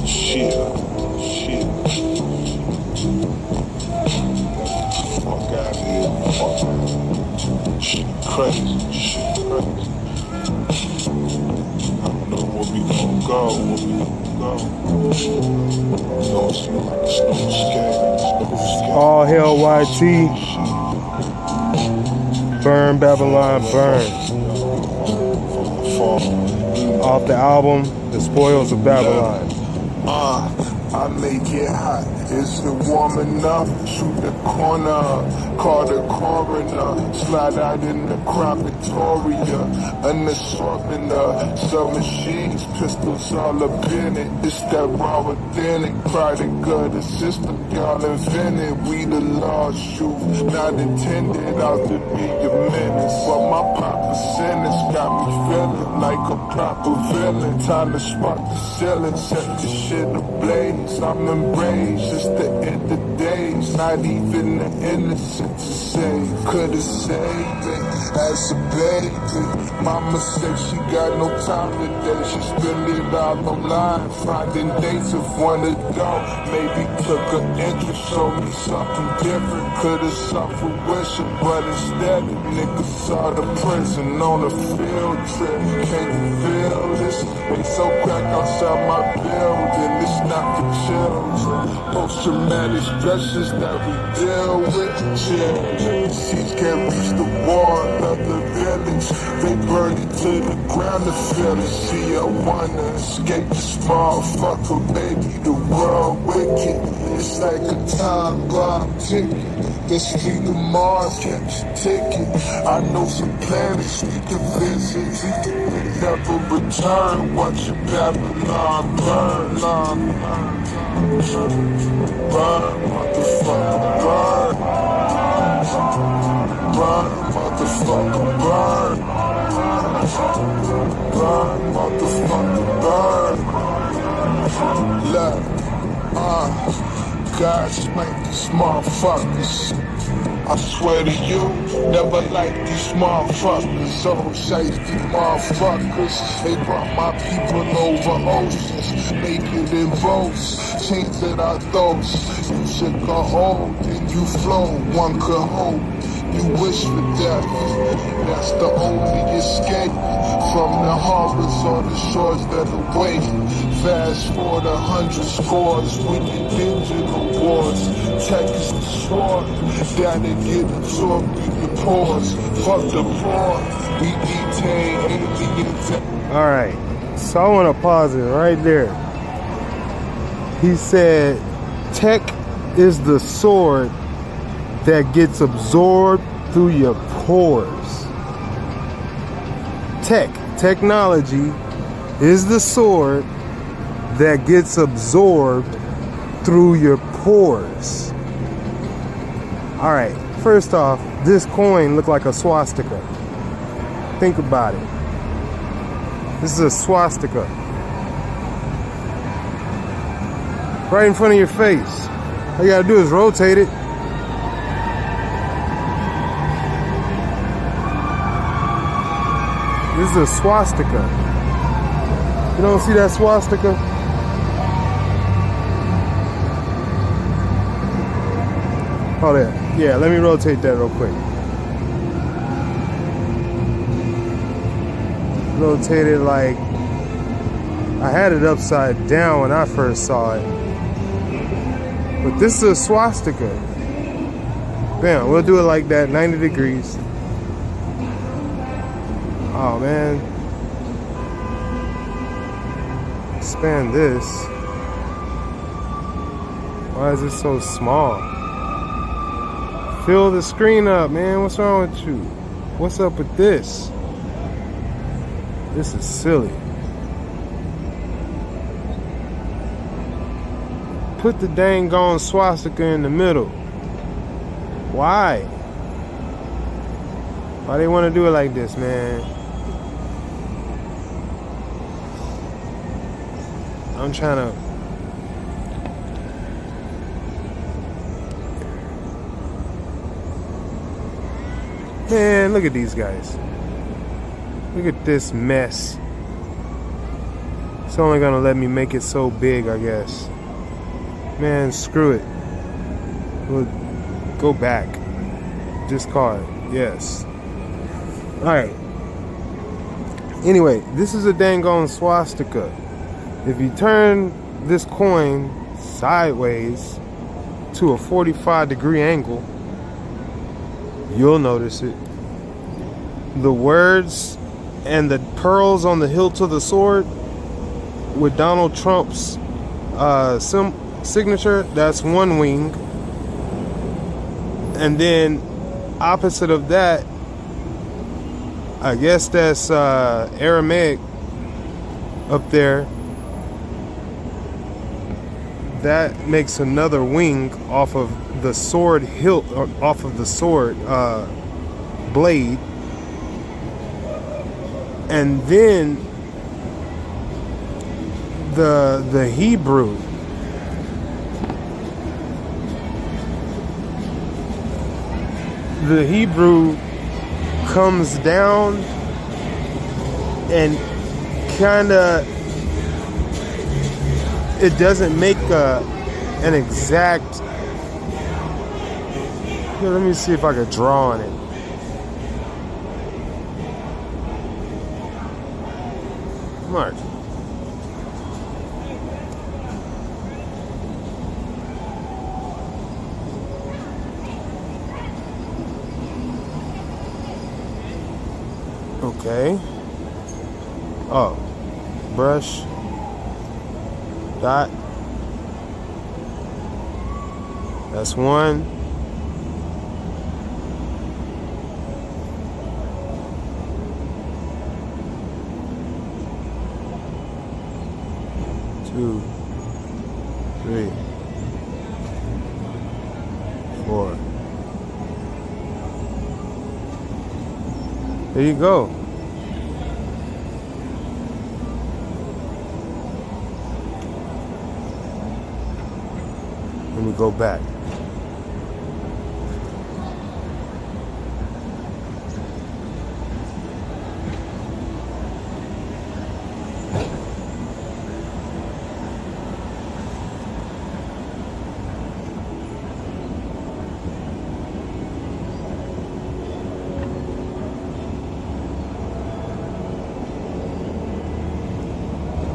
Shit. Fuck out of here. Shit crazy. I don't know where we gon' go. Don't seem like it's no escape. All hell YT. Burn Babylon Burn. Off the album The Spoils of Babylon. I make it hot. Is it warm enough? Shoot the corner, call the coroner, slide out in the crop Victoria, an assortment of submachines, pistols all up in it. It's that raw authentic product of the system y'all invented. We the lost shoes, not intended out to be a menace, but my proper sentence got me feeling like a proper villain. Time to spark the ceiling, set the shit ablaze. I'm enraged. It's the end of days, not even the innocent to say. Could've saved it as a baby. Mama said she got no time today. She spend it all online, finding dates of one adult. Maybe took an interest, showed me something different. Could've saw fruition, but instead a nigga saw the prison on a field trip. Can't you feel this? Ain't so crack outside my building. It's not for children. Post-traumatic stresses that we deal with. Seeds can't reach the wall of the village. They burn it to the ground to feel it. See, I wanna escape this motherfucker, baby. The world wicked. It's like a time bomb ticket. The street of Mars keeps ticking. I know some planets we can visit. We can never return. Watch your Babylon burn. Burn, motherfucker, burn. Burn, motherfucker, burn. Burn, motherfucker, burn. Look, God spank these motherfuckers. I swear to you, never like these motherfuckers. So safety motherfuckers. They brought my people over oceans, make it in boats, chains at our throats. You should go home, then you flow. One could hope. You wish for death. That's the only escape from the harbors or the shores that await. Fast forward 100 scores, we get digital wars. Tech is the sword, down and get absorbed in the pores. Fuck the poor, we detain aliens. Alright, so I want to pause it right there. He said, tech is the sword that gets absorbed through your pores. Technology is the sword that gets absorbed through your pores. All right, first off, this coin looked like a swastika. Think about it. This is a swastika. Right in front of your face. All you gotta do is rotate it. This is a swastika. You don't see that swastika? Oh, there. Yeah, let me rotate that real quick. Rotate it like I had it upside down when I first saw it. But this is a swastika. Bam, we'll do it like that, 90 degrees. Oh man. Expand this. Why is it so small? Fill the screen up, man. What's wrong with you? What's up with this? This is silly. Put the dang gone swastika in the middle. Why? Why they want to do it like this, man? I'm trying to... Man, look at these guys. Look at this mess. It's only gonna let me make it so big, I guess. Man, screw it. We'll go back. Discard. Yes. Alright. Anyway, this is a dang on swastika. If you turn this coin sideways to a 45-degree angle, you'll notice it. The words and the pearls on the hilt of the sword with Donald Trump's signature, that's one wing. And then opposite of that, I guess that's Aramaic up there. That makes another wing off of the sword hilt, or off of the sword blade. And then the Hebrew, comes down and kinda, it doesn't make an exact, here, let me see if I could draw on it. Mark. Okay. Oh, brush, dot. That's one. Two, three, four. There you go. Let me go back.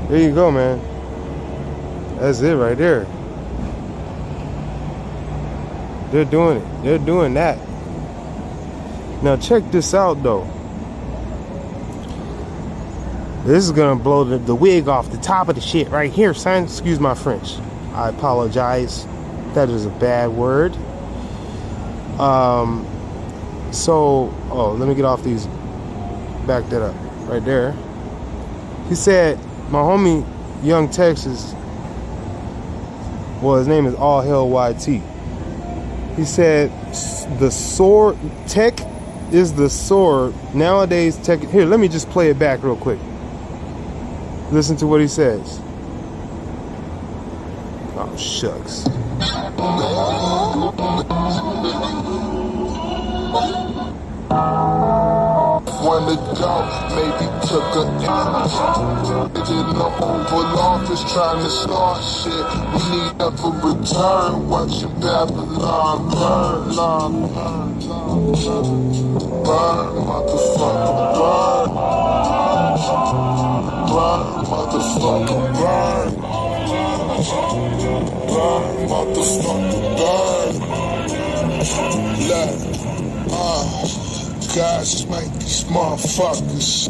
There you go, man. That's it right there. They're doing it. They're doing that. Now check this out, though. This is gonna blow the wig off the top of the shit right here, son. Excuse my French. I apologize. That is a bad word. So, oh, let me get off these. Back that up. Right there. He said, my homie, Young Texas, well, his name is All Hell YT. He said, the sword, tech is the sword. Nowadays, tech, here, let me just play it back real quick. Listen to what he says. Oh, shucks. Wanna go, maybe took a in the Oval Office trying to start shit. We need up a return, watching Babylon burn. Burn, motherfucker, burn. Burn, motherfucker, burn. Burn, motherfucker, burn. Look, God smite these motherfuckers.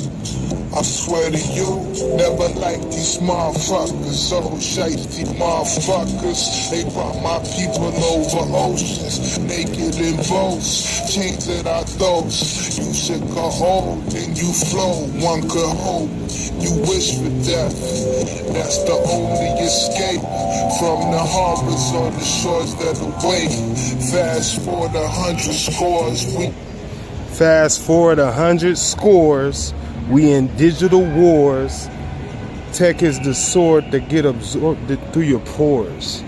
I swear to you, never like these motherfuckers. Oh, shiesty motherfuckers. They brought my people over oceans, naked in boats, chains at our throats. You should go hold and you flow. One could hope you wish for death. That's the only escape from the harbors on the shores that await. Fast forward 100 scores. Fast forward 100 scores, we in digital wars. Tech is the sword that get absorbed through your pores.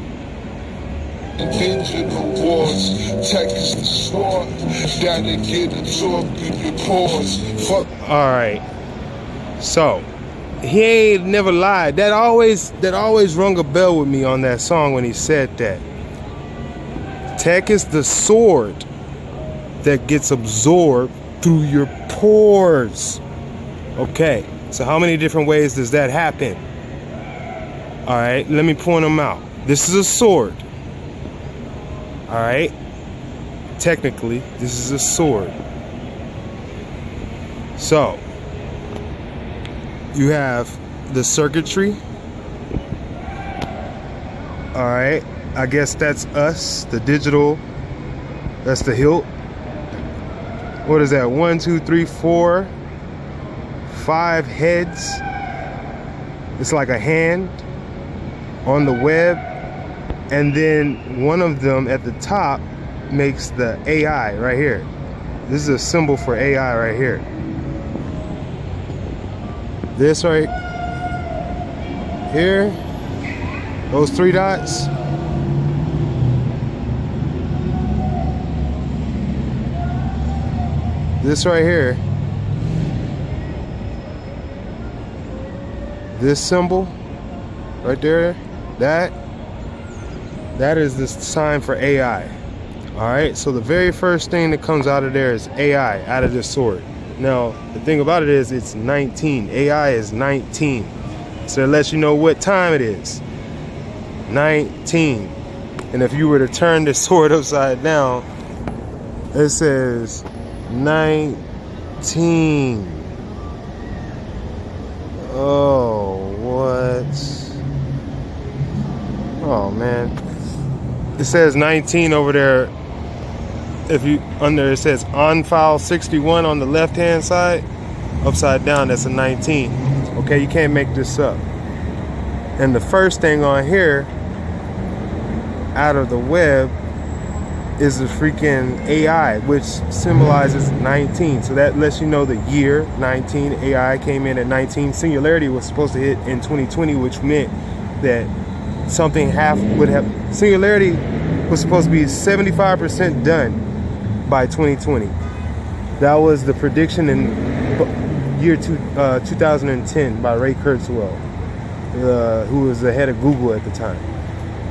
Digital wars, tech is the sword that get absorbed through your pores. Fuck. All right, so he ain't never lied. That always rung a bell with me on that song when he said that. Tech is the sword that gets absorbed through your pores. Okay, so how many different ways does that happen? All right, let me point them out. This is a sword. All right, technically, this is a sword. So, you have the circuitry. All right, I guess that's us, the digital. That's the hilt. What is that? 1, 2, 3, 4, 5 heads. It's like a hand on the web. And then one of them at the top makes the AI right here. This is a symbol for AI right here. This right here, those 3 dots. This right here, this symbol right there, that is the sign for AI. All right, so the very first thing that comes out of there is AI, out of this sword. Now, the thing about it is it's 19. AI is 19. So it lets you know what time it is. 19. And if you were to turn this sword upside down, it says 19. Oh, what? Oh, man. It says 19 over there. If you under, it says on file 61 on the left hand side, upside down, that's a 19. Okay, you can't make this up. And the first thing on here out of the web is the freaking AI, which symbolizes 19. So that lets you know the year 19. AI came in at 19. Singularity was supposed to hit in 2020, which meant that something Singularity was supposed to be 75% done by 2020. That was the prediction in year 2010 by Ray Kurzweil, who was the head of Google at the time.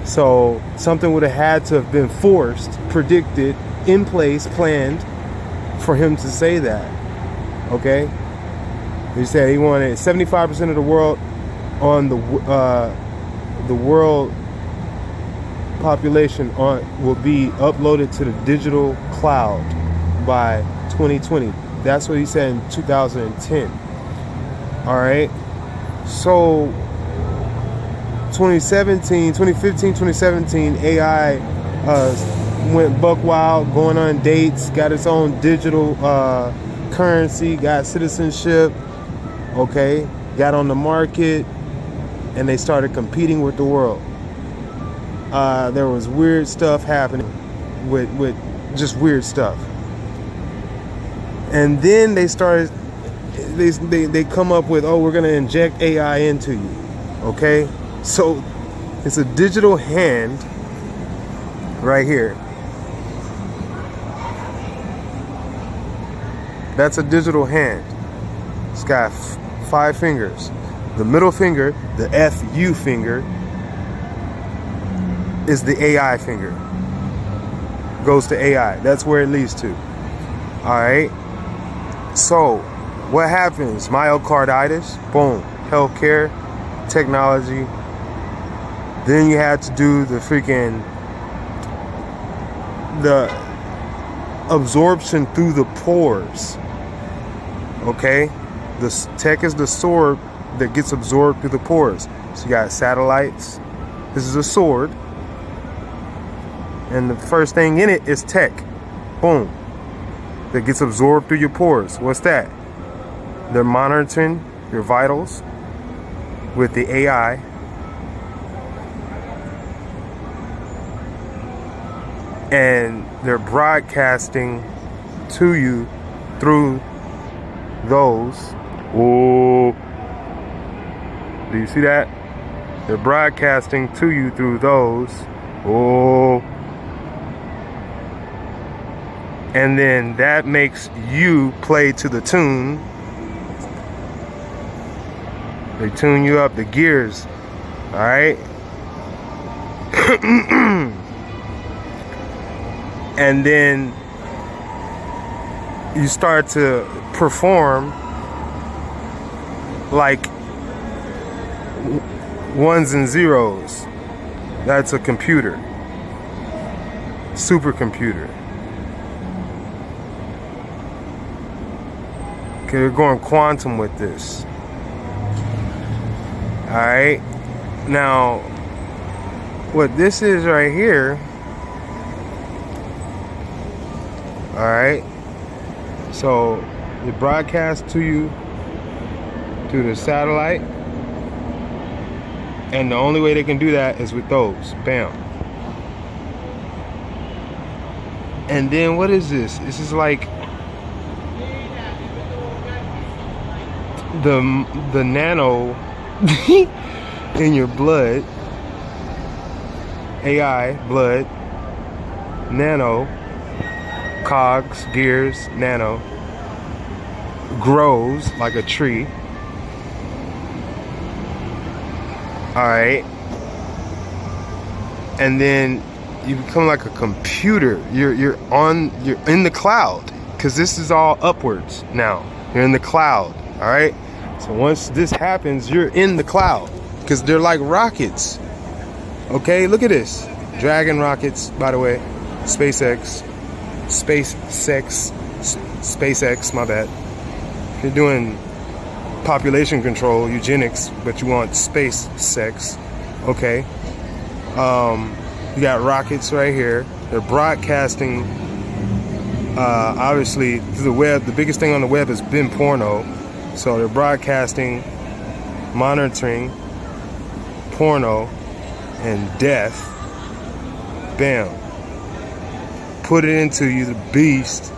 So something would have had to have been forced, predicted, in place, planned for him to say that. Okay? He said he wanted 75% of the world on the world population will be uploaded to the digital cloud by 2020. That's what he said in 2010. All right. So 2015, 2017, AI went buck wild, going on dates, got its own digital currency, got citizenship, okay, got on the market, and they started competing with the world. There was weird stuff happening with just weird stuff. And then they started, they come up with, oh, we're going to inject AI into you. Okay? So it's a digital hand right here. That's a digital hand. It's got 5 fingers. The middle finger, the FU finger, is the AI finger. Goes to AI. That's where it leads to. Alright. So, what happens? Myocarditis, boom. Healthcare, technology. Then you had to do the absorption through the pores. Okay? The tech is the sword that gets absorbed through the pores. So you got satellites. This is a sword. And the first thing in it is tech. Boom. That gets absorbed through your pores. What's that? They're monitoring your vitals with the AI. And they're broadcasting to you through those. Oh, do you see that? They're broadcasting to you through those. Oh. And then that makes you play to the tune They tune you up, the gears. All right. And then you start to perform like ones and zeros. That's a computer, supercomputer. Okay, they're going quantum with this. All right. Now, what this is right here, all right, so it broadcasts to you through the satellite, and the only way they can do that is with those. Bam. And then what is this? This is like the nano in your blood. AI, blood, nano, cogs, gears, nano, grows like a tree. Alright. And then you become like a computer. You're in the cloud. Because this is all upwards now. You're in the cloud. Alright? So once this happens, you're in the cloud. Because they're like rockets. Okay, look at this. Dragon rockets, by the way. SpaceX, my bad. If you're doing population control, eugenics, but you want space sex, okay. You got rockets right here. They're broadcasting, obviously, through the web. The biggest thing on the web has been porno. So they're broadcasting, monitoring porno and death. Bam. Put it into you, the beast,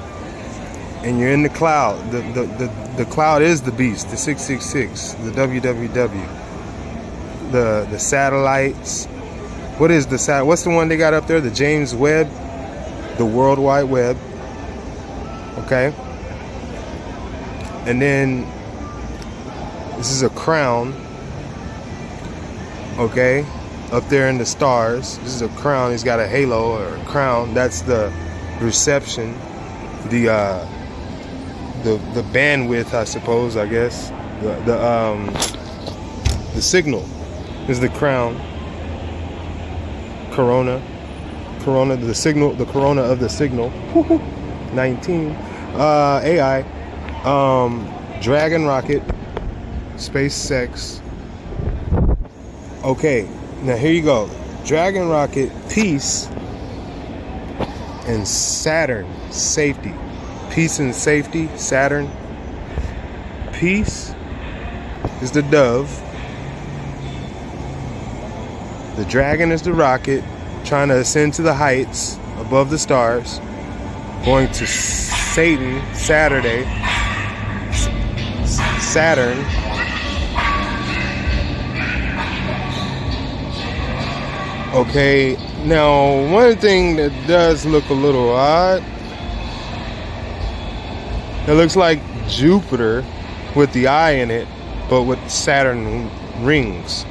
and you're in the cloud. The cloud is the beast, the 666, the www, the satellites. What is the what's the one they got up there? The James Webb, the World Wide Web. Okay. And then this is a crown. Okay. Up there in the stars, this is a crown. He's got a halo or a crown. That's the reception, the bandwidth, I suppose. I guess the signal is the crown. Corona, the signal, the corona of the signal. 19. AI, Dragon rocket, SpaceX. Okay. Now here you go. Dragon rocket, peace, and Saturn, safety. Peace and safety, Saturn. Peace is the dove. The dragon is the rocket, trying to ascend to the heights above the stars. Going to Satan, Saturday. Saturn. Okay, now one thing that does look a little odd, it looks like Jupiter with the eye in it, but with Saturn rings.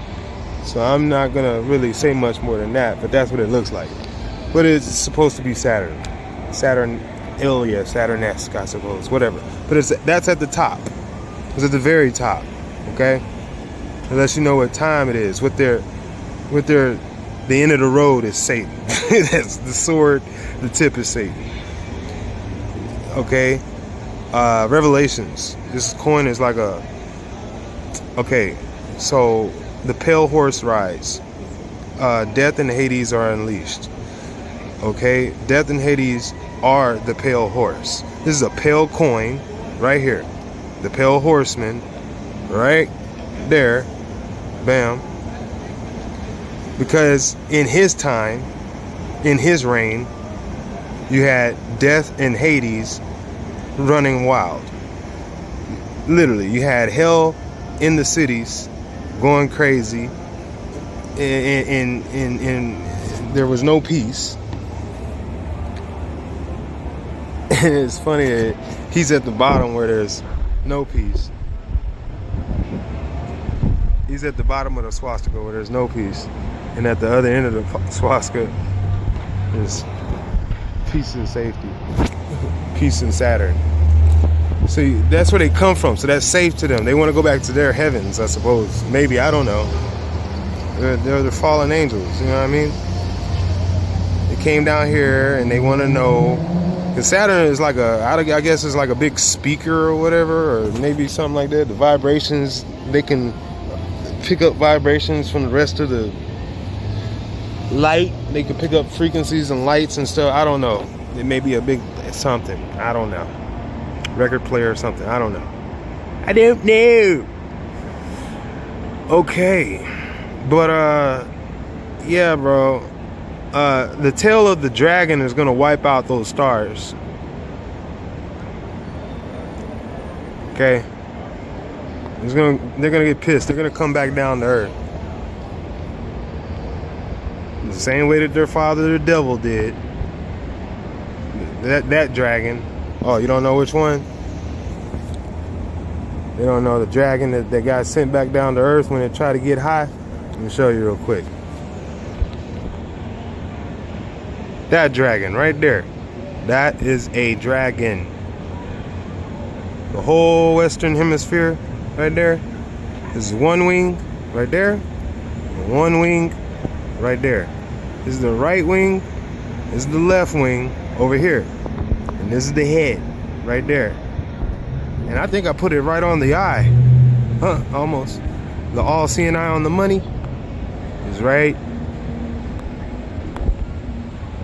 So I'm not gonna really say much more than that, but that's what it looks like. But it's supposed to be Saturn. Saturnalia, Saturn-esque, I suppose, whatever. But that's at the top. It's at the very top, okay? It lets you know what time it is. The end of the road is Satan. That's the sword, the tip is Satan. Okay? Revelations. This coin is like a... Okay, so the pale horse rides. Death and Hades are unleashed. Okay? Death and Hades are the pale horse. This is a pale coin right here. The pale horseman right there. Bam. Because in his time, in his reign, you had death and Hades running wild. Literally, you had hell in the cities going crazy, and there was no peace. And it's funny that he's at the bottom where there's no peace. He's at the bottom of the swastika where there's no peace. And at the other end of the swastika is peace and safety. Peace and Saturn. See, that's where they come from. So that's safe to them. They want to go back to their heavens, I suppose. Maybe, I don't know. They're the fallen angels, you know what I mean? They came down here and they want to know. Because Saturn is like I guess it's like a big speaker or whatever, or maybe something like that. The vibrations, they can pick up vibrations from the rest of the light. They can pick up frequencies and lights and stuff. I don't know. It may be a big something. I don't know. Record player or something. I don't know. I don't know. Okay. But yeah, bro. The tail of the dragon is gonna wipe out those stars. Okay. They're gonna get pissed. They're gonna come back down to earth. The same way that their father, the devil, did. That dragon. Oh, you don't know which one? You don't know the dragon that got sent back down to earth when it tried to get high? Let me show you real quick. That dragon right there. That is a dragon. The whole Western Hemisphere right there is one wing right there. One wing right there. This is the right wing. This is the left wing over here. And this is the head right there. And I think I put it right on the eye. Huh, almost. The all-seeing eye on the money is right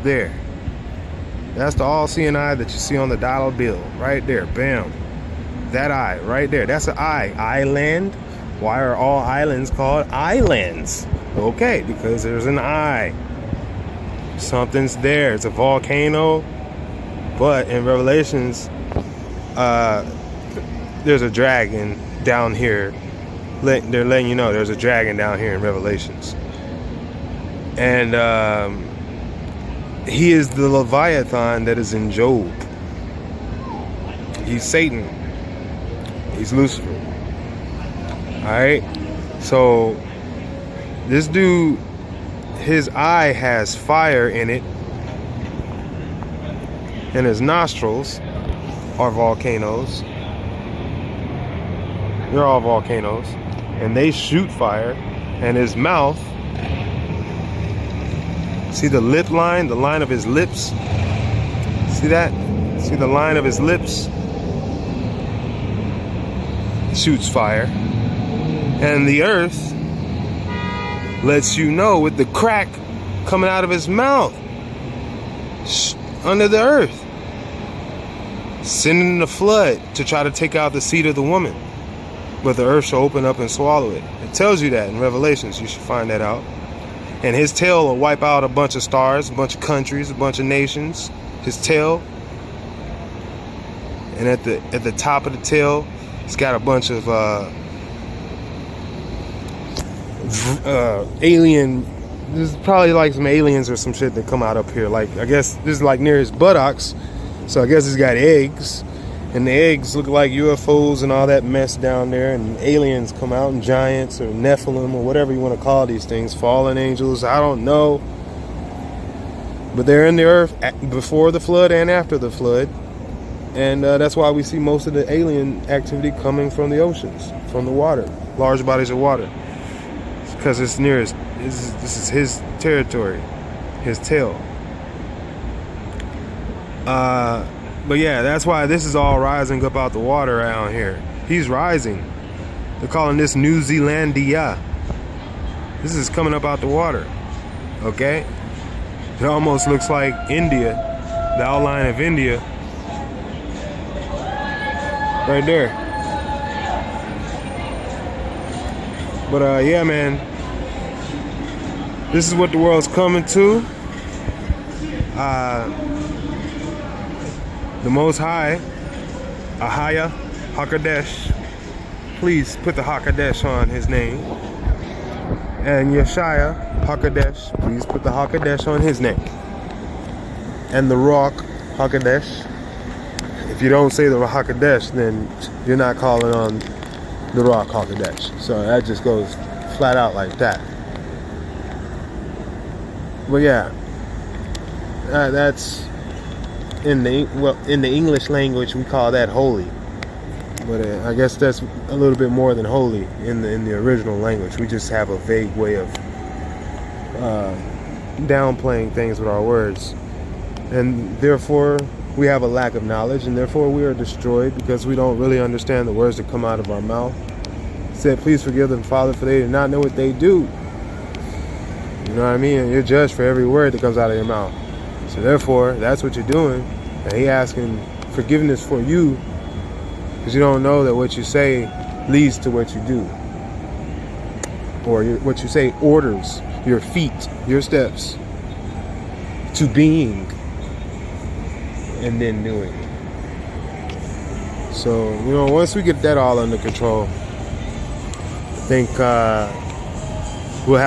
there. That's the all-seeing eye that you see on the dollar bill. Right there. Bam. That eye right there. That's an eye. Island. Why are all islands called islands? Okay, because there's an eye. Something's there. It's a volcano. But in Revelations, there's a dragon down here. They're letting you know there's a dragon down here in Revelations. And he is the Leviathan that is in Job. He's Satan. He's Lucifer. Alright? So, this dude, his eye has fire in it. And his nostrils are volcanoes. They're all volcanoes. And they shoot fire. And his mouth, see the lip line? The line of his lips? See that? See the line of his lips? Shoots fire. And the earth lets you know with the crack coming out of his mouth. Under the earth. Sending the flood to try to take out the seed of the woman. But the earth shall open up and swallow it. It tells you that in Revelations. You should find that out. And his tail will wipe out a bunch of stars, a bunch of countries, a bunch of nations. His tail. And at the top of the tail, it's got a bunch of alien. There's probably like some aliens or some shit that come out up here. Like, I guess this is like near his buttocks. So I guess it's got eggs. And the eggs look like UFOs and all that mess down there. And aliens come out, and giants or Nephilim or whatever you want to call these things. Fallen angels, I don't know. But they're in the earth before the flood and after the flood. And that's why we see most of the alien activity coming from the oceans, from the water, large bodies of water. It's because it's near his, this is his territory, his tail. But yeah, that's why this is all rising up out the water around here. He's rising. They're calling this New Zealandia. This is coming up out the water. Okay? It almost looks like India, the outline of India. Right there. But yeah, man. This is what the world's coming to. The Most High, Ahaya Hakadesh. Please put the Hakadesh on his name. And Yeshaya Hakadesh. Please put the Hakadesh on his name. And the Rock Hakadesh. If you don't say the Hakadesh, then you're not calling on the Rock Hakadesh. So that just goes flat out like that. But yeah, that's in the English language we call that holy. But I guess that's a little bit more than holy in the original language. We just have a vague way of downplaying things with our words, and therefore we have a lack of knowledge, and therefore we are destroyed because we don't really understand the words that come out of our mouth. It said, please forgive them, Father, for they do not know what they do. You know what I mean? And you're judged for every word that comes out of your mouth. So therefore, that's what you're doing. And he asking forgiveness for you because you don't know that what you say leads to what you do. Or what you say orders your feet, your steps to being and then doing. So, you know, once we get that all under control, I think we'll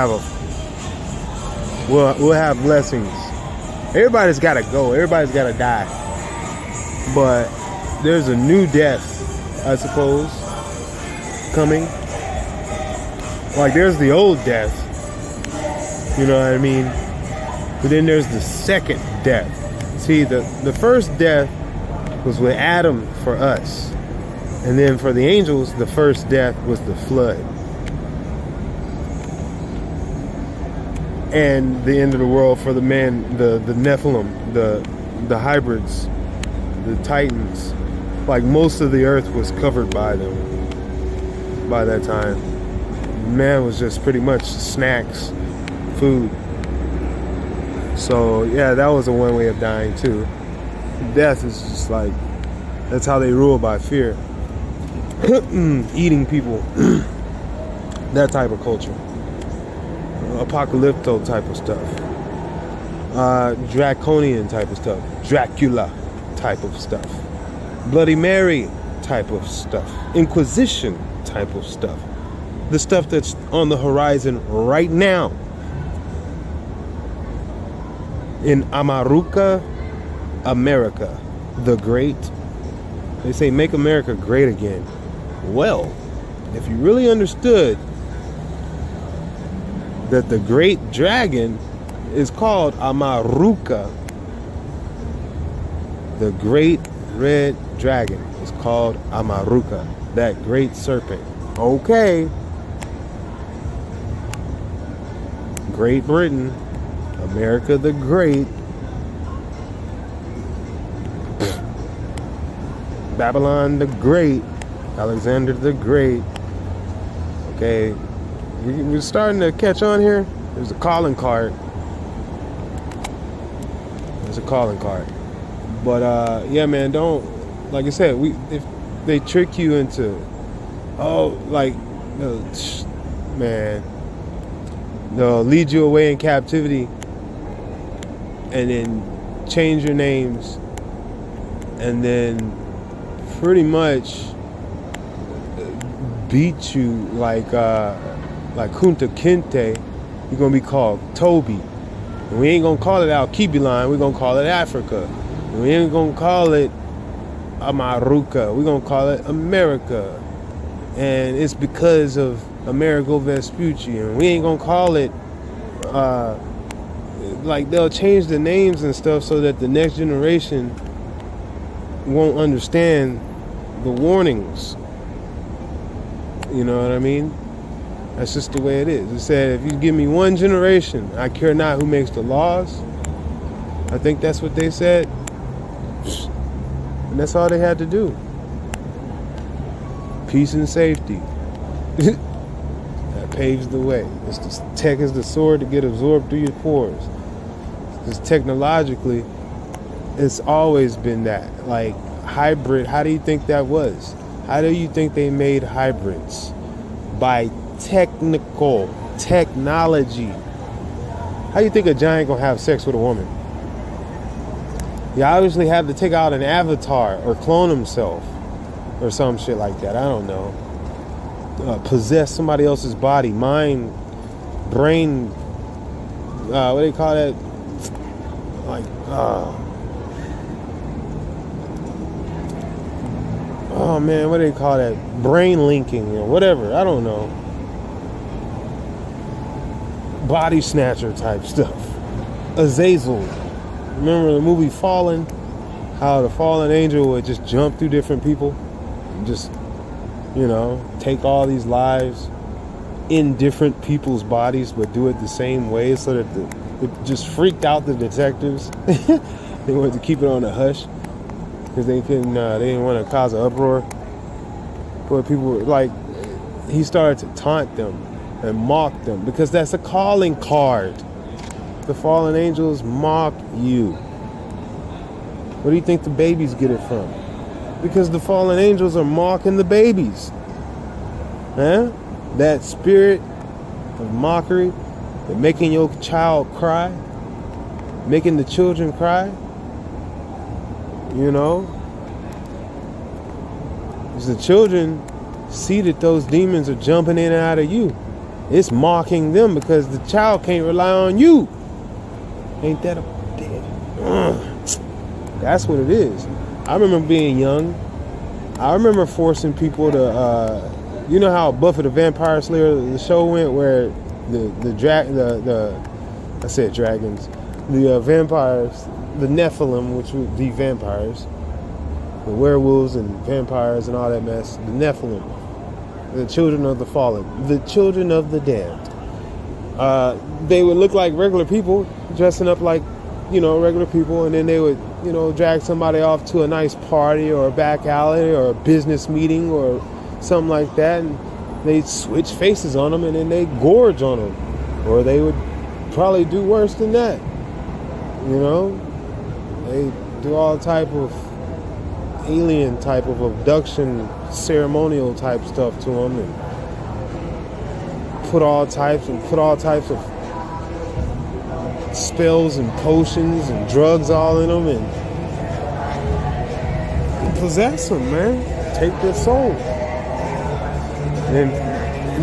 have blessings. Everybody's got to go. Everybody's got to die. But there's a new death, I suppose, coming. Like there's the old death, you know what I mean? But then there's the second death. See, the first death was with Adam for us. And then for the angels, the first death was the flood. And the end of the world for the man, the Nephilim, the hybrids, the Titans. Like most of the earth was covered by them by that time. Man was just pretty much snacks, food. So yeah, that was a one way of dying too. Death is just like, that's how they rule, by fear. Eating people. That type of culture. Apocalypto type of stuff. Draconian type of stuff. Dracula type of stuff. Bloody Mary type of stuff. Inquisition type of stuff. The stuff that's on the horizon right now. In Amaruca, America, the Great. They say, make America great again. Well, if you really understood that the great dragon is called Amaruca, the great red dragon is called Amaruca, that great serpent. Okay. Great Britain, America the Great, Babylon the Great, Alexander the Great. Okay, we're starting to catch on here. There's a calling card. There's a calling card. But yeah, man, don't, like I said, if they trick you into, man, they'll lead you away in captivity and then change your names and then pretty much beat you like Kunta Kinte. You're gonna be called Toby. And we ain't gonna call it Alkebulan, we're gonna call it Africa. And we ain't gonna call it Amaruca, we're gonna call it America. And it's because of Amerigo Vespucci, and we ain't gonna call it like they'll change the names and stuff so that the next generation won't understand the warnings. You know what I mean? That's just the way it is. It said, if you give me one generation, I care not who makes the laws. I think that's what they said. And that's all they had to do. Peace and safety. That paves the way. Tech is the sword to get absorbed through your pores. Because technologically, it's always been that. Like, hybrid, how do you think that was? How do you think they made hybrids? By technology. How do you think a giant gonna have sex with a woman? You obviously have to take out an avatar or clone himself or some shit like that. I don't know. Possess somebody else's body, mind, brain. What do they call that? Like, oh man, what do they call that? Brain linking or whatever. I don't know. body snatcher type stuff. Azazel. Remember the movie Fallen? How the fallen angel would just jump through different people and just, take all these lives in different people's bodies, but do it the same way, so that it just freaked out the detectives. They wanted to keep it on the hush because they didn't want to cause an uproar. But people were like, he started to taunt them and mock them because that's a calling card. The fallen angels mock you. Where do you think the babies get it from? Because the fallen angels are mocking the babies. Huh? That spirit of mockery, and making your child cry, making the children cry, because the children see that those demons are jumping in and out of you. It's mocking them because the child can't rely on you. Ain't that a bitch? That's what it is. I remember being young. I remember forcing people to, you know how Buffy the Vampire Slayer, the show went, where the vampires, the Nephilim, which would be vampires, the werewolves and vampires and all that mess, the Nephilim, the children of the fallen, the children of the damned. They would look like regular people, dressing up like, regular people, and then they would, drag somebody off to a nice party or a back alley or a business meeting or something like that, and they'd switch faces on them, and then they'd gorge on them. Or they would probably do worse than that. They do all type of alien type of abduction, ceremonial type stuff to them, and put all types of spells and potions and drugs all in them, and possess them, man. Take their soul. And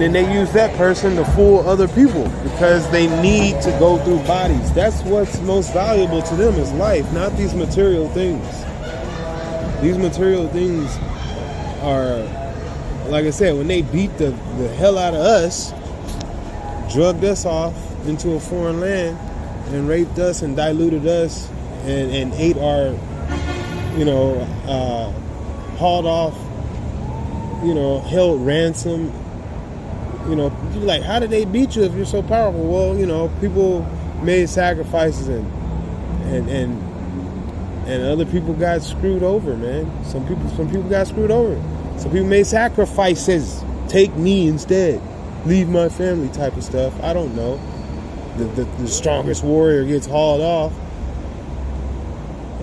then they use that person to fool other people because they need to go through bodies. That's what's most valuable to them is life, not these material things. These material things are, like I said, when they beat the hell out of us, drugged us off into a foreign land and raped us and diluted us and ate our, hauled off, held ransom. You're like, how did they beat you if you're so powerful? Well, people made sacrifices and other people got screwed over, man. Some people got screwed over. Some people made sacrifices. Take me instead. Leave my family type of stuff. I don't know. The strongest warrior gets hauled off.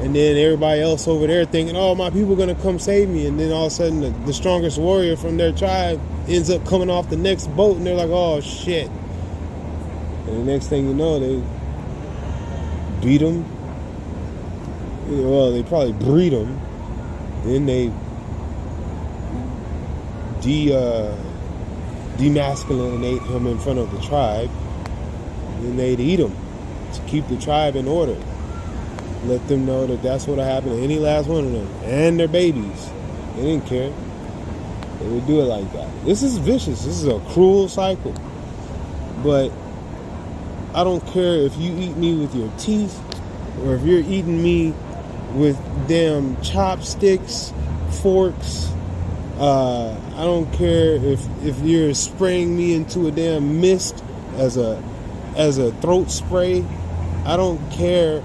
And then everybody else over there thinking, oh, my people are going to come save me. And then all of a sudden, the strongest warrior from their tribe ends up coming off the next boat. And they're like, oh, shit. And the next thing you know, they beat them. Well, they probably breed them. Then they demasculinate him in front of the tribe. Then they'd eat him to keep the tribe in order. Let them know that that's what happened to any last one of them and their babies. They didn't care. They would do it like that. This is vicious. This is a cruel cycle. But I don't care if you eat me with your teeth or if you're eating me with damn chopsticks, forks. I don't care if you're spraying me into a damn mist as a throat spray. I don't care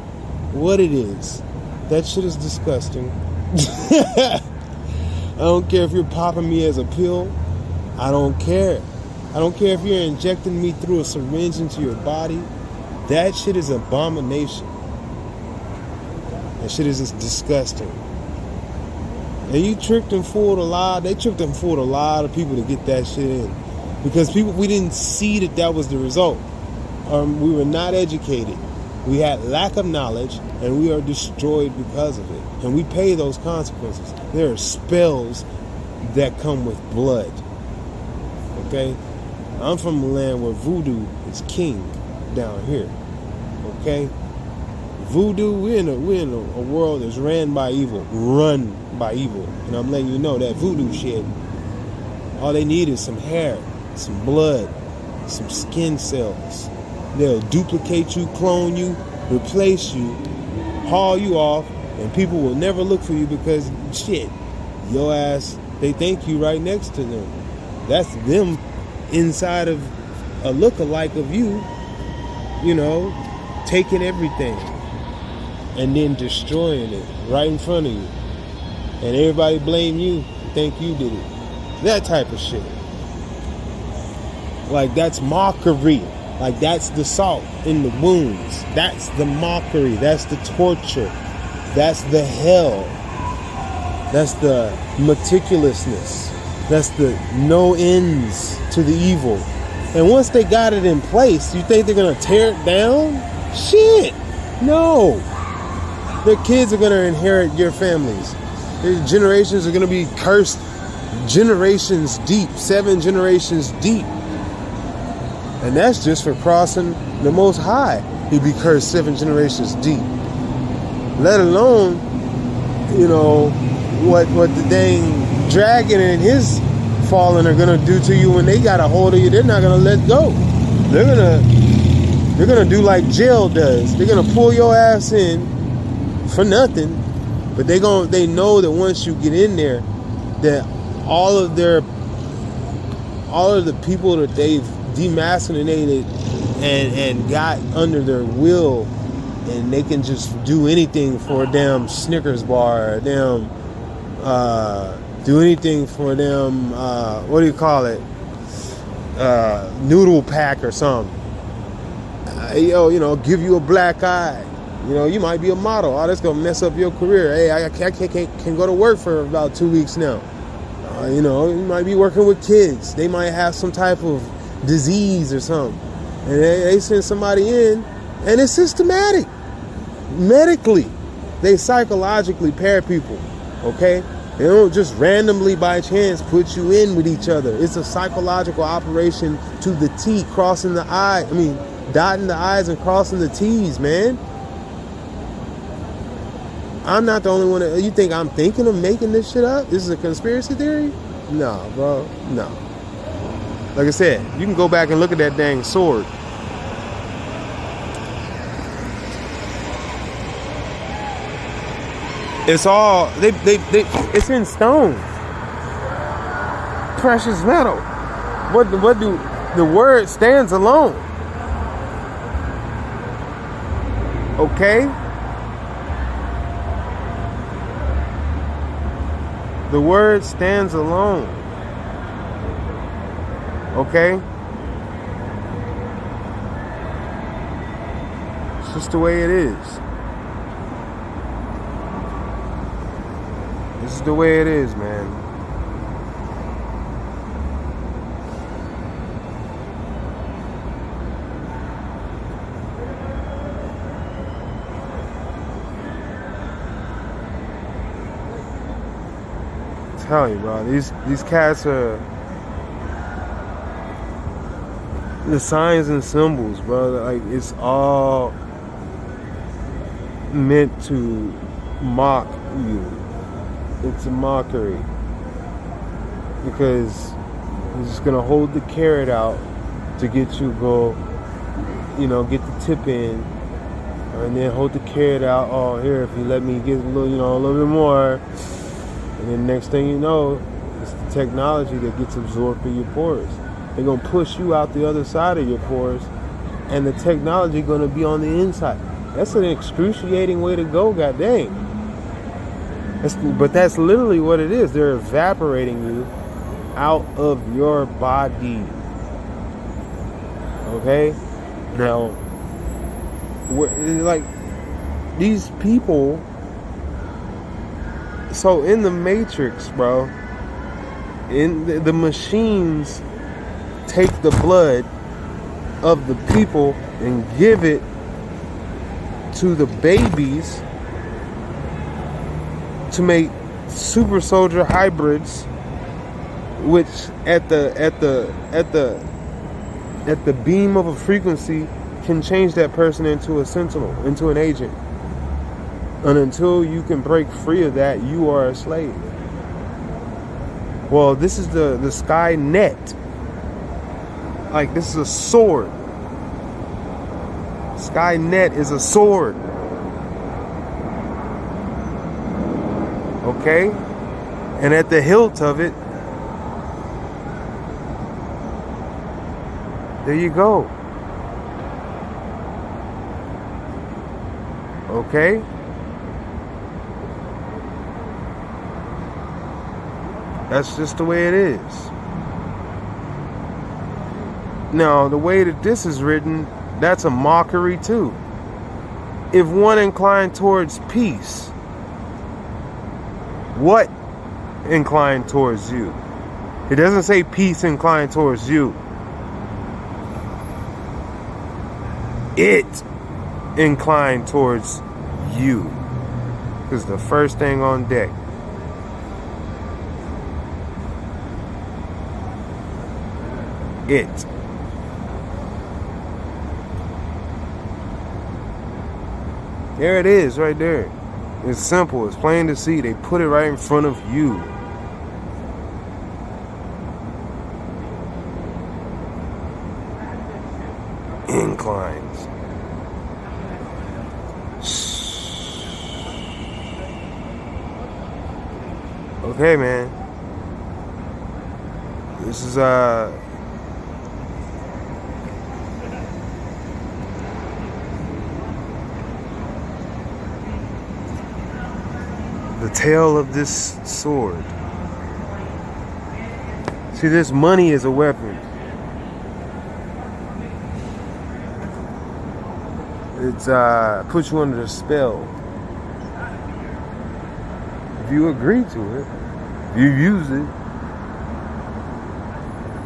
what it is. That shit is disgusting. I don't care if you're popping me as a pill. I don't care. I don't care if you're injecting me through a syringe into your body. That shit is an abomination. That shit is just disgusting. And you tricked and fooled a lot. They tricked and fooled a lot of people to get that shit in. Because we didn't see that was the result. We were not educated. We had lack of knowledge, and we are destroyed because of it. And we pay those consequences. There are spells that come with blood. Okay? I'm from a land where voodoo is king down here. Okay? Voodoo, we're in a world that's run by evil. And I'm letting you know that voodoo shit, all they need is some hair, some blood, some skin cells. They'll duplicate you, clone you, replace you, haul you off, and people will never look for you because, shit, your ass, they think you right next to them. That's them inside of a look-alike of you, you know, taking everything and then destroying it right in front of you. And everybody blame you, think you did it. That type of shit. Like, that's mockery. Like, that's the salt in the wounds. That's the mockery. That's the torture. That's the hell. That's the meticulousness. That's the no ends to the evil. And once they got it in place, you think they're going to tear it down? Shit. No. Their kids are going to inherit your families. Their generations are going to be cursed generations deep, 7 generations deep. And that's just for crossing the Most High. He'd be cursed 7 generations deep. Let alone, you know, what the dang dragon and his fallen are gonna do to you when they got a hold of you. They're not gonna let go. They're gonna do like jail does. They're gonna pull your ass in for nothing. But they know that once you get in there, that all of the people that they've demasculated and got under their will, and they can just do anything for a damn Snickers bar, a damn do anything for them, what do you call it, noodle pack or something. You know, give you a black eye. You know, you might be a model. Oh, that's gonna mess up your career. Hey, I can't go to work for about 2 weeks now. You know, you might be working with kids. They might have some type of disease or something, and they send somebody in, and it's systematic. Medically, they psychologically pair people. Okay, they don't just randomly by chance put you in with each other. It's a psychological operation to the T, crossing the I. I mean, dotting the I's and crossing the T's, man. I'm not the only one. You think I'm thinking of making this shit up? This is a conspiracy theory? No, bro. No. Like I said, you can go back and look at that dang sword. It's all it's in stone. Precious metal. What do the word stands alone? Okay? The word stands alone. Okay? It's just the way it is. This is the way it is, man. I tell you, bro, these cats are the signs and symbols, bro. Like, it's all meant to mock you. It's a mockery, because he's just gonna hold the carrot out to get you get the tip in, and then hold the carrot out. Oh, here, if you let me get a little bit more. And then next thing you know, it's the technology that gets absorbed through your pores. They're going to push you out the other side of your pores, and the technology going to be on the inside. That's an excruciating way to go, god dang. But that's literally what it is. They're evaporating you out of your body. Okay? Now, like, these people... So in the Matrix, bro, in the machines take the blood of the people and give it to the babies to make super soldier hybrids, which at the beam of a frequency can change that person into a sentinel, into an agent. And until you can break free of that, you are a slave. Well, this is the sky net. Like, this is a sword. Skynet is a sword. Okay? And at the hilt of it, there you go. Okay? That's just the way it is. Now, the way that this is written, that's a mockery too. If one inclined towards peace, what inclined towards you? It doesn't say peace inclined towards you. It inclined towards you. This is the first thing on deck. It. There it is, right there. It's simple. It's plain to see. They put it right in front of you. Inclines. Okay, man. This is the tale of this sword. See, this money is a weapon. It's puts you under the spell. If you agree to it, you use it.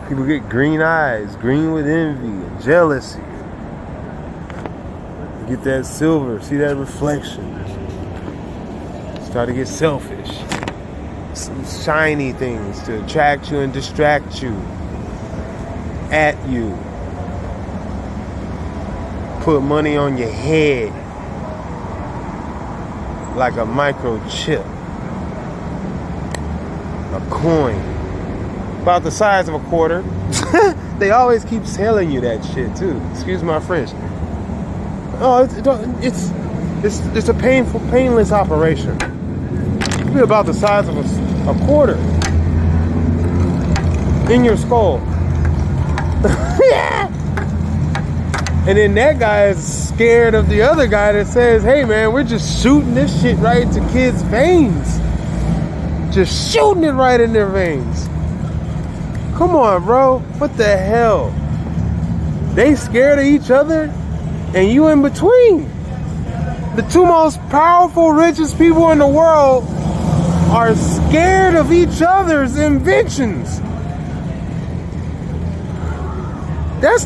People get green eyes, green with envy and jealousy. You get that silver, see that reflection. Start to get selfish. Some shiny things to attract you and distract you. At you. Put money on your head. Like a microchip. A coin. About the size of a quarter. They always keep telling you that shit too. Excuse my French. Oh, it's a painless operation. Be about the size of a quarter in your skull. And then that guy is scared of the other guy that says, hey man, we're just shooting this shit right into kids' veins. Just shooting it right in their veins. Come on, bro. What the hell? They scared of each other and you in between. The two most powerful, richest people in the world are scared of each other's inventions. That's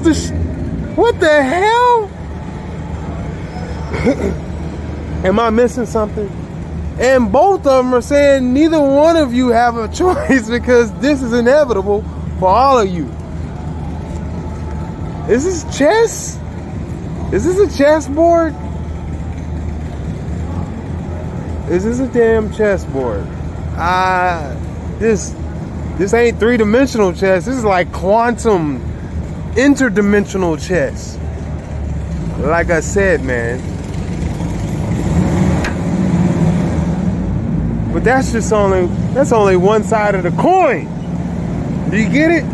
what the hell? Am I missing something? And both of them are saying neither one of you have a choice because this is inevitable for all of you. Is this chess? Is this a chessboard? Is this a damn chessboard? This ain't three-dimensional chess. This is like quantum, interdimensional chess. Like I said, man. But that's only one side of the coin. Do you get it?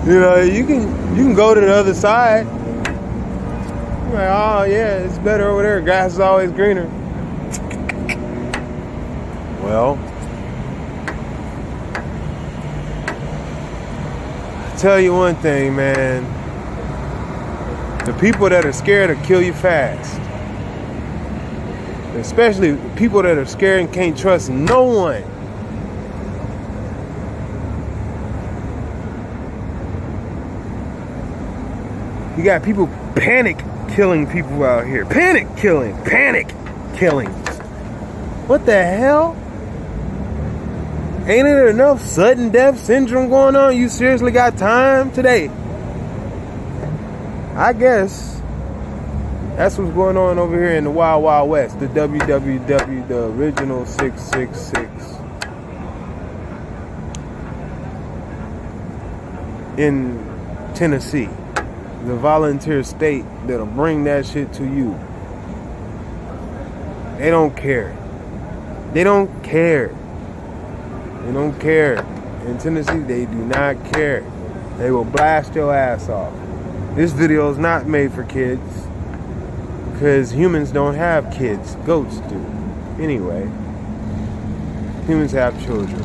You know, you can go to the other side. You're like, oh yeah, it's better over there. Grass is always greener. Well, I'll tell you one thing, man. The people that are scared will kill you fast. Especially the people that are scared and can't trust no one. You got people panic killing people out here. Panic killing. What the hell? Ain't it enough sudden death syndrome going on? You seriously got time today? I guess that's what's going on over here in the Wild Wild West. The WWW, the original 666. In Tennessee. the volunteer state that'll bring that shit to you. They don't care. They don't care. They don't care. In Tennessee, they do not care. They will blast your ass off. This video is not made for kids because humans don't have kids. Goats do. Anyway, humans have children.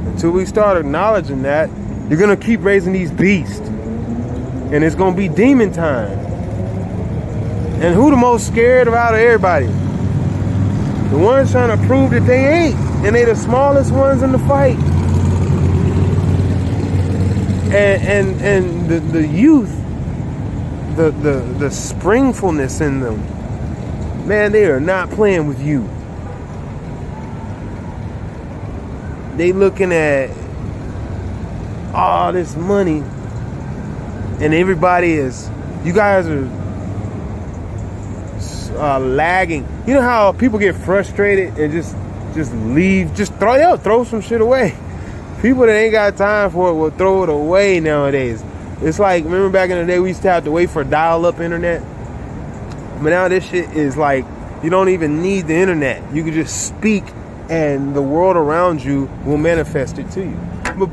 Until we start acknowledging that, you're going to keep raising these beasts. And it's going to be demon time. And who the most scared out of everybody? The ones trying to prove that they ain't. And they the smallest ones in the fight. And the youth, the springfulness in them, man, they are not playing with you. They looking at all this money, and everybody is, you guys are lagging. You know how people get frustrated and just leave, just throw some shit away. People that ain't got time for it will throw it away nowadays. It's like, remember back in the day we used to have to wait for dial-up internet? But now this shit is like, you don't even need the internet. You can just speak and the world around you will manifest it to you. But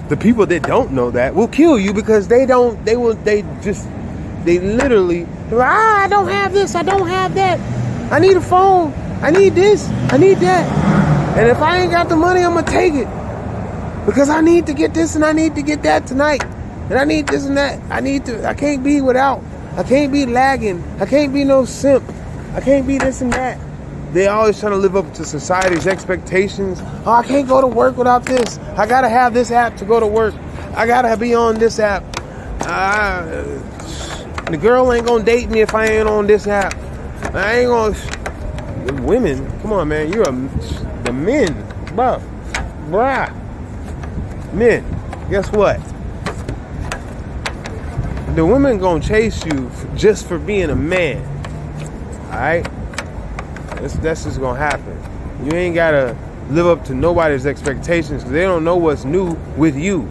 the people that don't know that will kill you because they literally, they're like, I don't have this, I don't have that. I need a phone, I need this, I need that. And if I ain't got the money, I'm gonna take it. Because I need to get this and I need to get that tonight. And I need this and that. I can't be without. I can't be lagging. I can't be no simp. I can't be this and that. They always trying to live up to society's expectations. Oh, I can't go to work without this. I gotta have this app to go to work. I gotta be on this app. The girl ain't gonna date me if I ain't on this app. I ain't gonna. The women, come on, man. The men, bruh. Men, guess what? The women gonna chase you just for being a man. Alright? That's just gonna happen. You ain't gotta live up to nobody's expectations because they don't know what's new with you.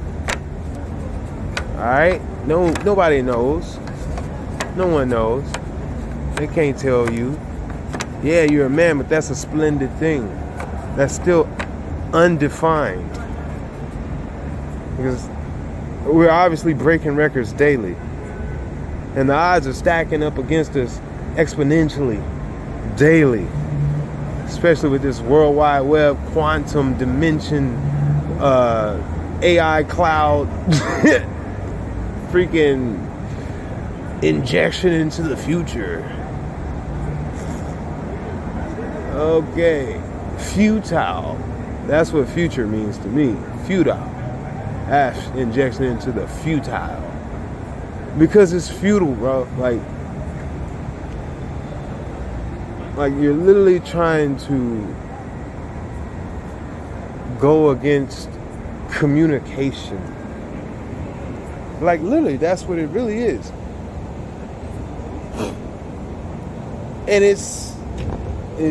Alright? Nobody knows. No one knows. They can't tell you. Yeah, you're a man, but that's a splendid thing. That's still undefined. Because we're obviously breaking records daily. And the odds are stacking up against us exponentially daily. Especially with this World Wide Web, quantum dimension, AI cloud, freaking injection into the future. Okay. Futile. That's what future means to me. Futile. Ash injection into the futile. Because it's futile, bro. Like you're literally trying to go against communication. Like literally, that's what it really is. And it's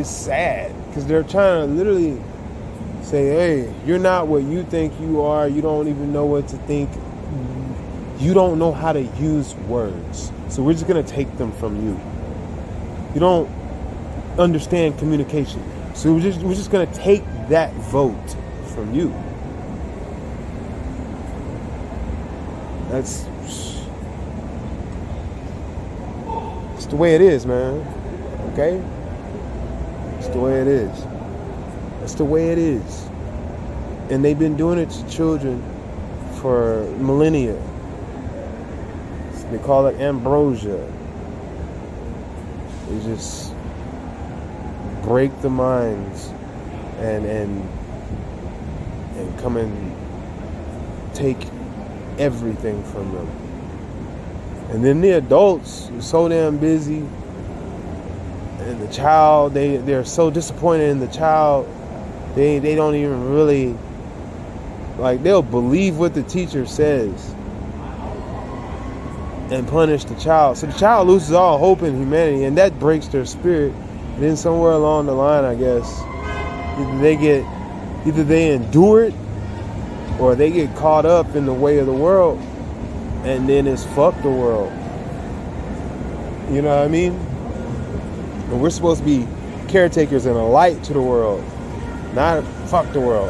sad because they're trying to literally say, hey, you're not what you think you are. You don't even know what to think. You don't know how to use words. So we're just going to take them from you. You don't understand communication. So we're just going to take that vote from you. It's the way it is, man. Okay? It's the way it is. That's the way it is. And they've been doing it to children for millennia. They call it ambrosia. They just break the minds and come and take everything from them. And then the adults are so damn busy, and the child, they're so disappointed in the child, they don't even really, like, they'll believe what the teacher says and punish the child. So the child loses all hope in humanity, and that breaks their spirit. And then somewhere along the line, I guess, either they endure it, or they get caught up in the way of the world, and then it's fuck the world. You know what I mean? And we're supposed to be caretakers and a light to the world, not fuck the world.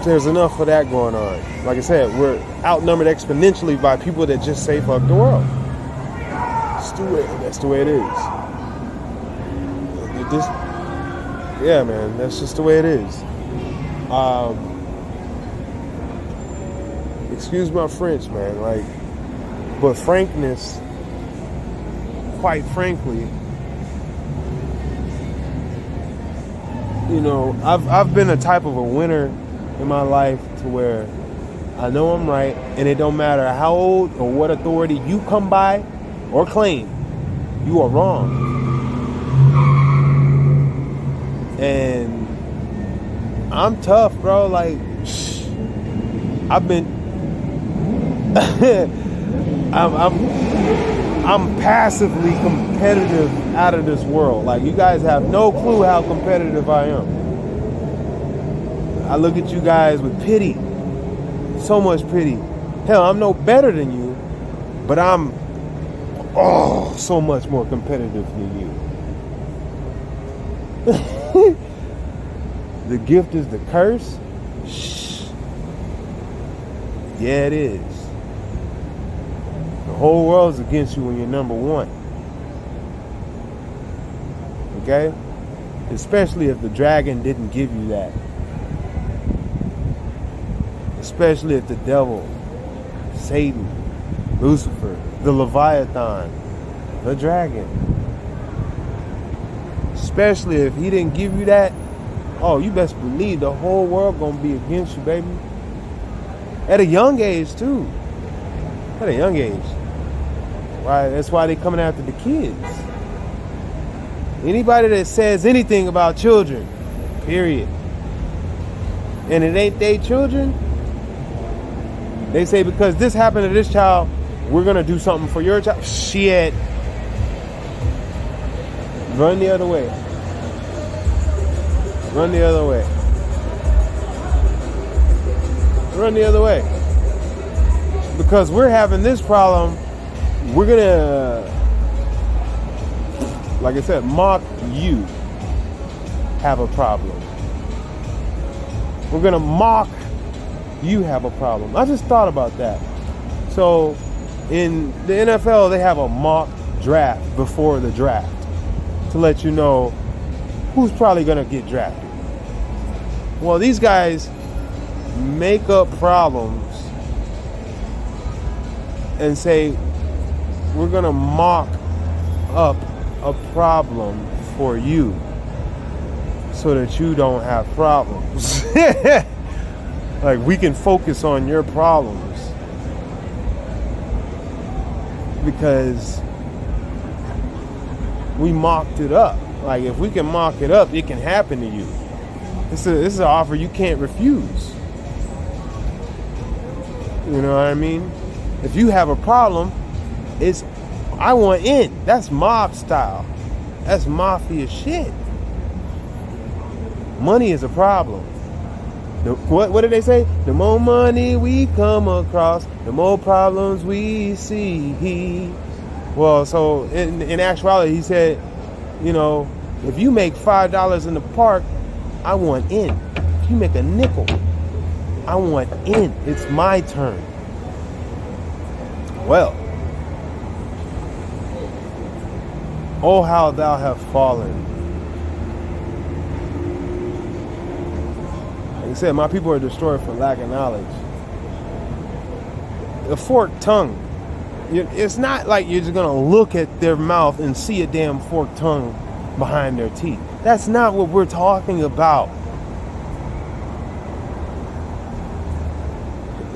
There's enough of that going on. Like I said, we're outnumbered exponentially by people that just say fuck the world. That's the way it is. Yeah, man, that's just the way it is. Excuse my French, man. Like, but frankness, quite frankly, you know, I've been a type of a winner in my life to where I know I'm right, and it don't matter how old or what authority you come by or claim, you are wrong. And I'm tough, bro. Like, I've been I'm passively competitive out of this world. Like, you guys have no clue how competitive I am. I look at you guys with pity. So much pity. Hell, I'm no better than you, but I'm so much more competitive than you. The gift is the curse? Shh. Yeah, it is. The whole world's against you when you're number one. Okay? Especially if the dragon didn't give you that. Especially if the devil, Satan, Lucifer, the Leviathan, the dragon. Especially if he didn't give you that, oh, you best believe the whole world gonna be against you, baby. At a young age, too. At a young age. Right? That's why they coming after the kids. Anybody that says anything about children, period, and it ain't they children, they say because this happened to this child, we're gonna do something for your child. Shit. Run the other way. Run the other way. Run the other way. Because we're having this problem, we're gonna, like I said, mock you have a problem. We're gonna mock you have a problem. I just thought about that. So in the NFL, they have a mock draft before the draft to let you know who's probably gonna get drafted. Well, these guys make up problems and say, we're gonna mock up a problem for you so that you don't have problems. Like, we can focus on your problems because we mocked it up. Like, if we can mock it up, it can happen to you. This is an offer you can't refuse. You know what I mean? If you have a problem, it's, I want in. That's mob style. That's mafia shit. Money is a problem. What did they say? The more money we come across, the more problems we see. Well, so in actuality, he said, you know, if you make $5 in the park, I want in. If you make a nickel, I want in. It's my turn. Well, oh, how thou have fallen. Like I said, my people are destroyed for lack of knowledge. A forked tongue. It's not like you're just going to look at their mouth and see a damn forked tongue behind their teeth. That's not what we're talking about.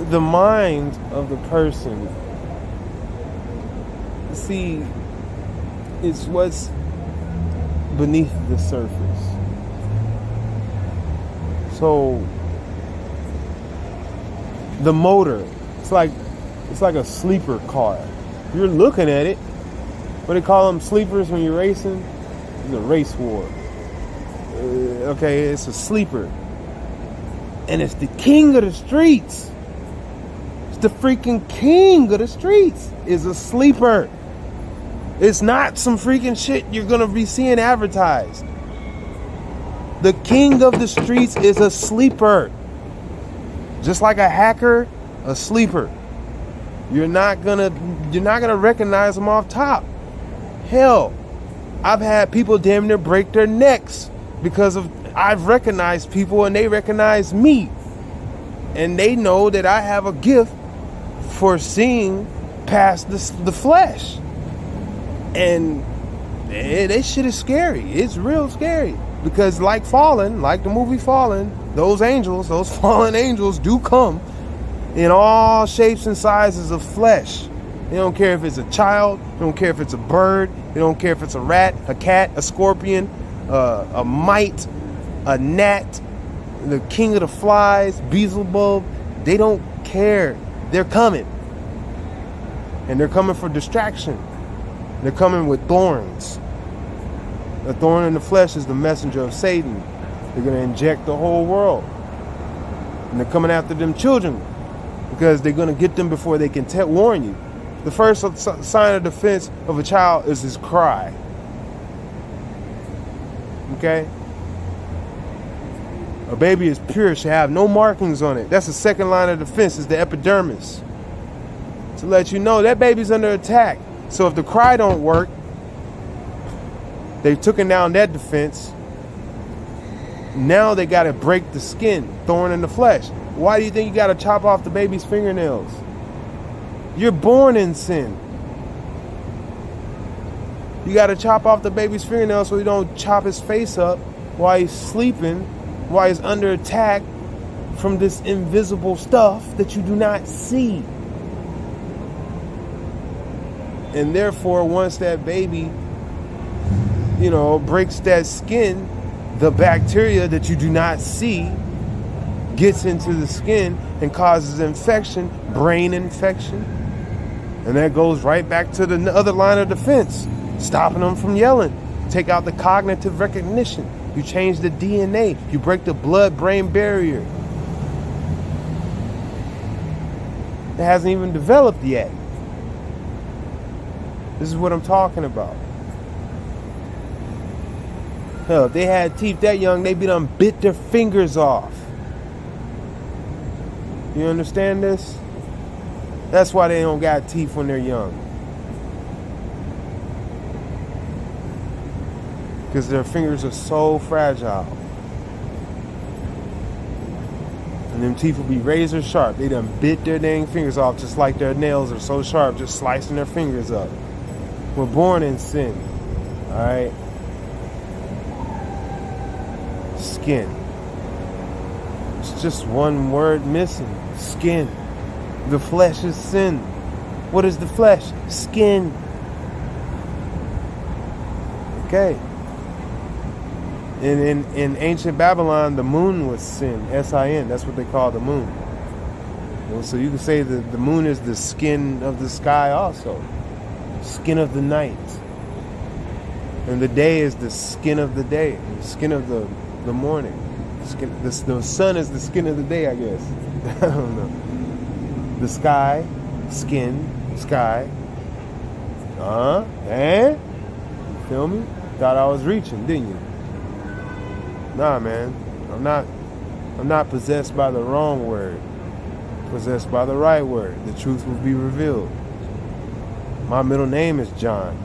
The mind of the person, see, it's what's beneath the surface. So the motor, it's like a sleeper car. You're looking at it. What do they call them, sleepers when you're racing? It's a race war. Okay, it's a sleeper. And it's the king of the streets. It's the freaking king of the streets is a sleeper. It's not some freaking shit you're gonna be seeing advertised. The king of the streets is a sleeper. Just like a hacker, a sleeper. You're not gonna recognize them off top. Hell, I've had people damn near break their necks because I've recognized people and they recognize me. And they know that I have a gift for seeing past the flesh. And that shit is scary. It's real scary. Because like the movie Fallen, those fallen angels do come in all shapes and sizes of flesh. They don't care if it's a child, they don't care if it's a bird, they don't care if it's a rat, a cat, a scorpion, a mite, a gnat, the king of the flies, Beelzebub. They don't care. They're coming. And they're coming for distraction. They're coming with thorns. The thorn in the flesh is the messenger of Satan. They're going to inject the whole world. And they're coming after them children because they're going to get them before they can warn you. The first sign of defense of a child is his cry. Okay? A baby is pure, should have no markings on it. That's the second line of defense, is the epidermis. To let you know that baby's under attack. So if the cry don't work, they've taken down that defense. Now they got to break the skin, thorn in the flesh. Why do you think you got to chop off the baby's fingernails? You're born in sin. You got to chop off the baby's fingernails so you don't chop his face up while he's sleeping, while he's under attack from this invisible stuff that you do not see. And therefore, once that baby, breaks that skin, the bacteria that you do not see gets into the skin and causes infection, brain infection. And that goes right back to the other line of defense, stopping them from yelling. Take out the cognitive recognition. You change the DNA. You break the blood-brain barrier. It hasn't even developed yet. This is what I'm talking about. Hell, if they had teeth that young, they'd be done bit their fingers off. You understand this? That's why they don't got teeth when they're young. Because their fingers are so fragile. And them teeth will be razor sharp. They done bit their dang fingers off just like their nails are so sharp, just slicing their fingers up. We're born in sin. Alright? Skin. It's just one word missing. Skin. The flesh is sin. What is the flesh? Skin. Okay. In ancient Babylon, the moon was sin. S-I-N. That's what they call the moon. So you can say that the moon is the skin of the sky also. Skin of the night. And the day is the skin of the day. The skin of the morning. The sun is the skin of the day, I guess. I don't know. The sky, skin, sky. Feel me? Thought I was reaching, didn't you? Nah, man. I'm not possessed by the wrong word. Possessed by the right word. The truth will be revealed. My middle name is John.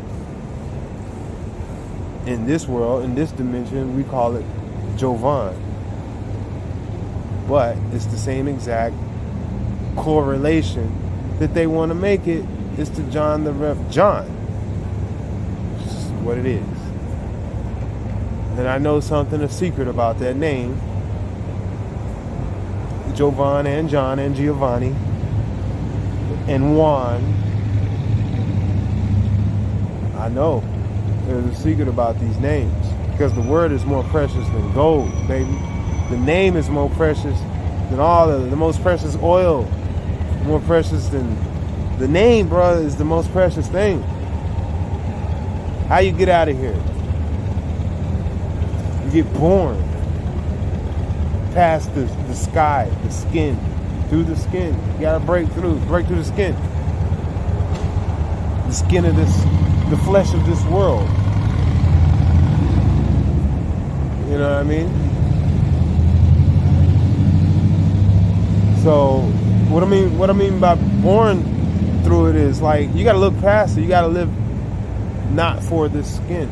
In this world, in this dimension, we call it Jovan. But it's the same exact correlation that they want to make it is to John the Rep. John. It's just what it is. And I know something, a secret about that name. Jovan and John and Giovanni and Juan. I know there's a secret about these names because the word is more precious than gold, baby. The name is more precious than all the most precious oil. More precious than the name, bro, is the most precious thing. How you get out of here? You get born past the sky, the skin, through the skin. You gotta break through the skin. The skin of the flesh of this world. You know what I mean? So what I mean by born through it is like you gotta look past it. You gotta live not for this skin.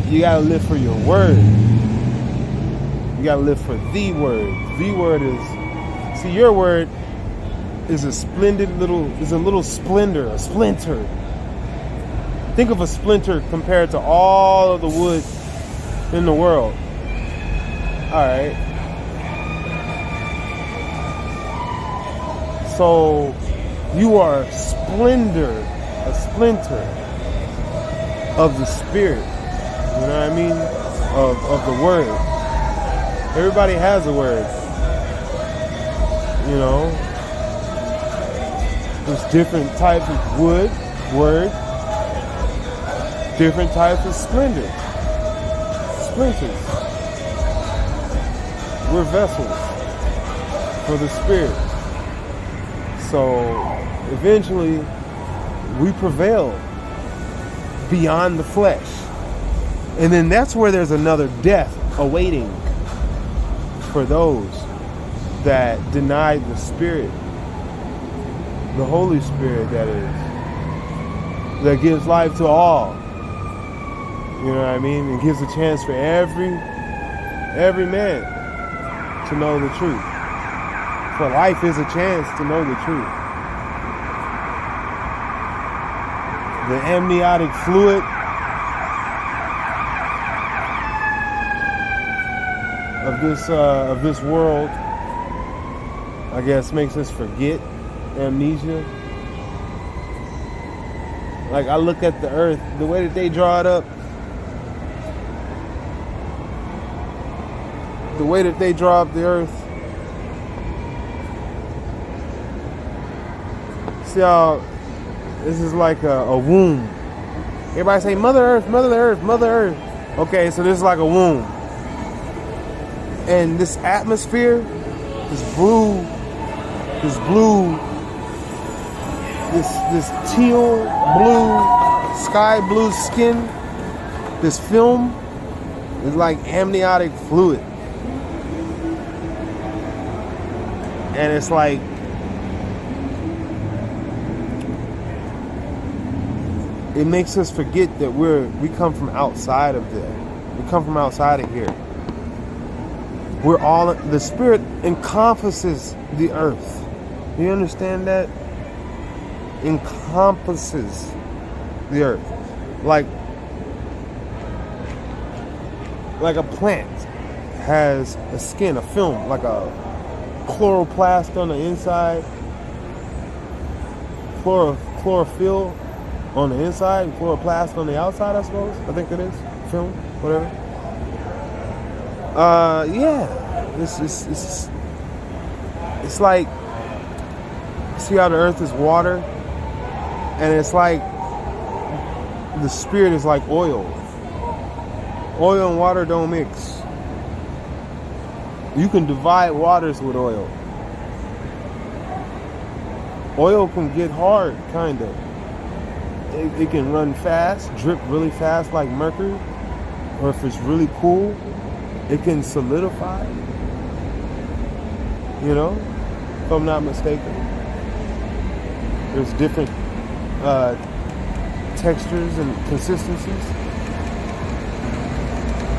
You gotta live for your word. You gotta live for the word. The word is, see, your word is a little splinter, a splinter. Think of a splinter compared to all of the wood in the world. All right. So you are a splinter of the spirit. You know what I mean? Of the word. Everybody has a word. You know? There's different types of word, different types of splinters. We're vessels for the spirit. So eventually we prevail beyond the flesh. And then that's where there's another death awaiting for those that deny the Spirit, the Holy Spirit, that gives life to all. You know what I mean? It gives a chance for every man to know the truth. For life is a chance to know the truth. The amniotic fluid of this world, I guess, makes us forget. Amnesia. Like, I look at the earth, the way that they draw it up, the way that they draw up the earth. See how this is like a womb. Everybody say Mother Earth, Mother Earth, Mother Earth. Okay, so this is like a womb. And this atmosphere, this teal blue, sky blue skin, this film is like amniotic fluid. And it's like it makes us forget that we come from outside of there. We come from outside of here. We're all, the Spirit encompasses the earth. You understand that? Encompasses the earth. Like a plant has a skin, a film, like a chloroplast on the inside, chlorophyll on the inside, chloroplast on the outside, I suppose. I think it is. Film, whatever. Yeah. It's like, see how the earth is water? And it's like, the Spirit is like oil. Oil and water don't mix. You can divide waters with oil. Oil can get hard, kind of. It can run fast, drip really fast like mercury. Or if it's really cool, it can solidify. You know, if I'm not mistaken. There's different textures and consistencies.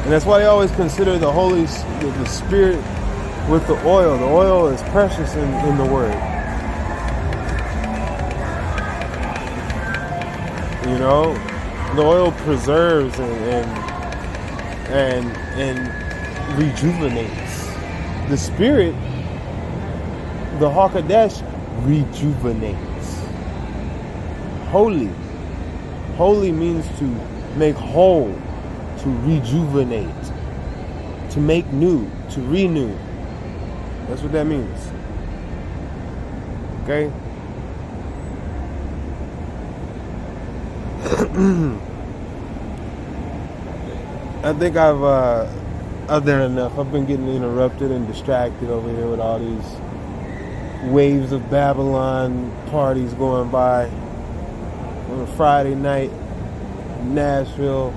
And that's why they always consider the Spirit with the oil. The oil is precious in the Word. You know, the oil preserves and rejuvenates. The Spirit, the Hakadesh, rejuvenates. Holy. Holy means to make whole, to rejuvenate, to make new, to renew. That's what that means. Okay? I think I've I've done enough. I've been getting interrupted and distracted over here with all these waves of Babylon parties going by on a Friday night in Nashville.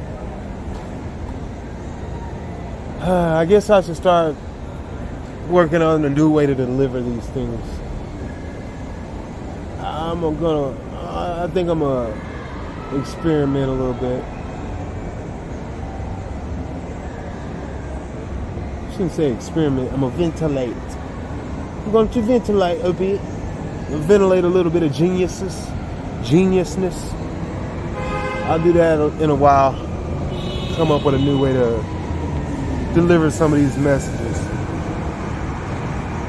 I guess I should start working on a new way to deliver these things. I think I'm gonna experiment a little bit. I shouldn't say experiment. I'm gonna ventilate. I'm going to ventilate a bit. Ventilate a little bit of geniusness. I'll do that in a while. Come up with a new way to deliver some of these messages.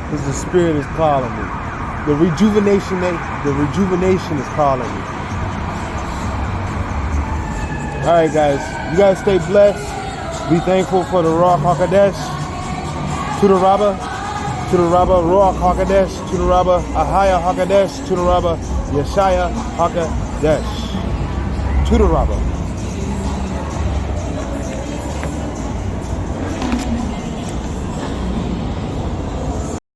Because the Spirit is calling me. The rejuvenation is calling me. Alright guys, you guys stay blessed. Be thankful for the Ruach HaKodesh. To the Rabbah, Ruach HaKodesh, to the Rabbah, Ahaya HaKodesh, to the Rabbah, Yeshaya HaKodesh, to the Rabbah.